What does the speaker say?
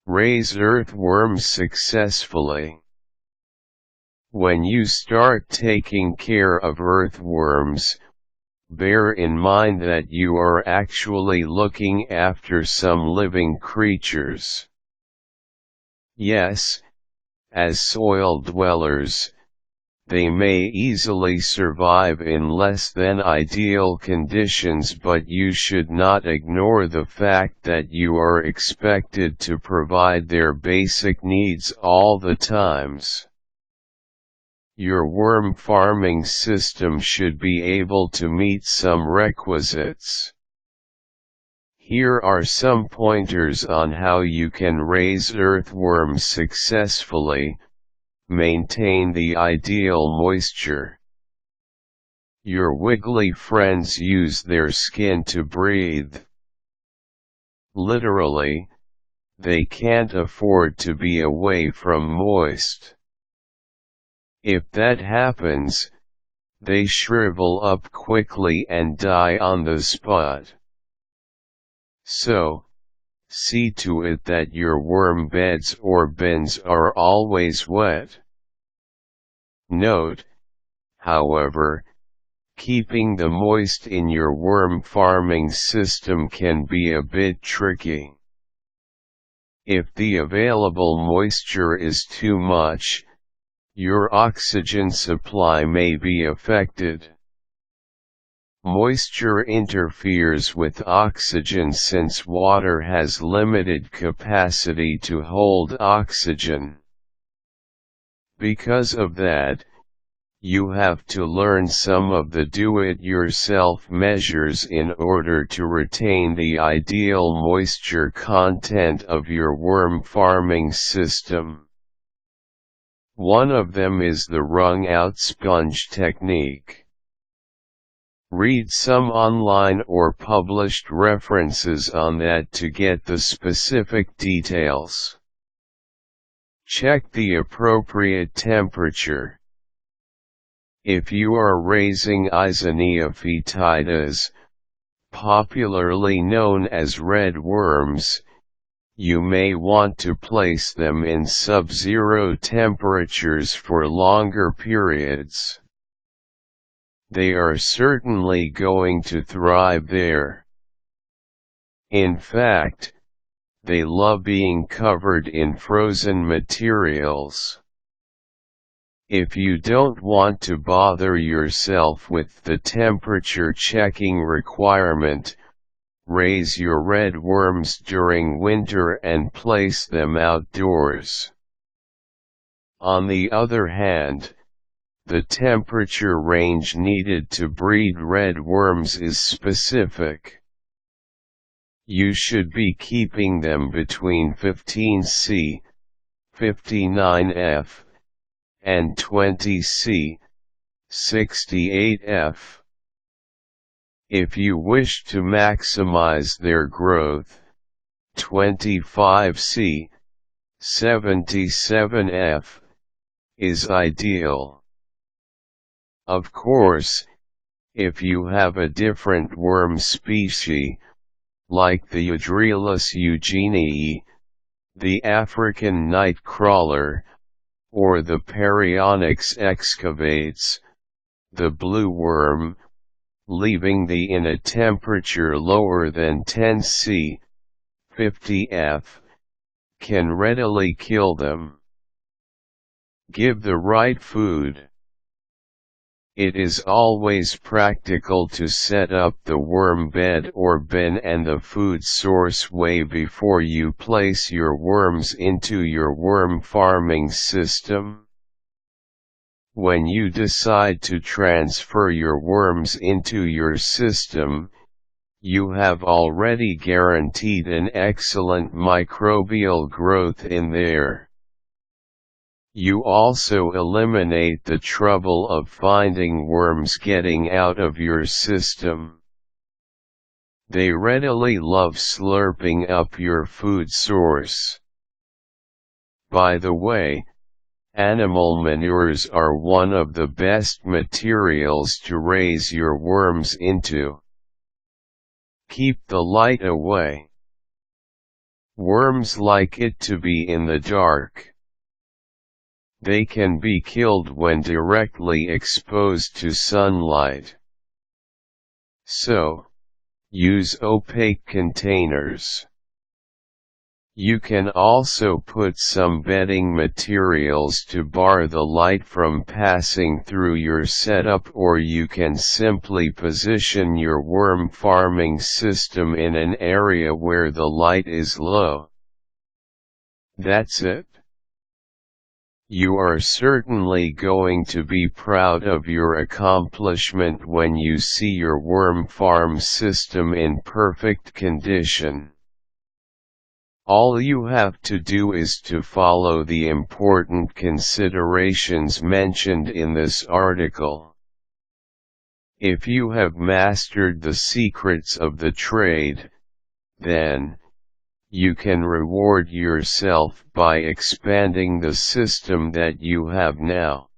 Raise earthworms successfully. When you start taking care of earthworms, bear in mind that you are actually looking after some living creatures. Yes, as soil dwellers, they may easily survive in less than ideal conditions, but you should not ignore the fact that you are expected to provide their basic needs all the times. Your worm farming system should be able to meet some requisites. Here are some pointers on how you can raise earthworms successfully. Maintain the ideal moisture. Your wiggly friends use their skin to breathe. Literally, they can't afford to be away from moist. If that happens, they shrivel up quickly and die on the spot. So, see to it that your worm beds or bins are always wet. Note, however, keeping the moist in your worm farming system can be a bit tricky. If the available moisture is too much, your oxygen supply may be affected. Moisture interferes with oxygen since water has limited capacity to hold oxygen. Because of that, you have to learn some of the do-it-yourself measures in order to retain the ideal moisture content of your worm farming system. One of them is the wrung-out sponge technique. Read some online or published references on that to get the specific details. Check the appropriate temperature. If you are raising Eisenia fetidas, popularly known as red worms, you may want to place them in sub-zero temperatures for longer periods. They are certainly going to thrive there. In fact, they love being covered in frozen materials. If you don't want to bother yourself with the temperature checking requirement, raise your red worms during winter and place them outdoors. On the other hand, the temperature range needed to breed red worms is specific. You should be keeping them between 15°C, 59°F, and 20°C, 68°F. If you wish to maximize their growth, 25°C, 77°F, is ideal. Of course, if you have a different worm species, like the Adrelus eugenii, the African night crawler, or the Perionyx excavates, the blue worm, leaving the in a temperature lower than 10°C, 50°F, can readily kill them. Give the right food. It is always practical to set up the worm bed or bin and the food source way before you place your worms into your worm farming system. When you decide to transfer your worms into your system, you have already guaranteed an excellent microbial growth in there. You also eliminate the trouble of finding worms getting out of your system. They readily love slurping up your food source. By the way, animal manures are one of the best materials to raise your worms into. Keep the light away. Worms like it to be in the dark. They can be killed when directly exposed to sunlight. So, use opaque containers. You can also put some bedding materials to bar the light from passing through your setup, or you can simply position your worm farming system in an area where the light is low. That's it. You are certainly going to be proud of your accomplishment when you see your worm farm system in perfect condition. All you have to do is to follow the important considerations mentioned in this article. If you have mastered the secrets of the trade, then you can reward yourself by expanding the system that you have now.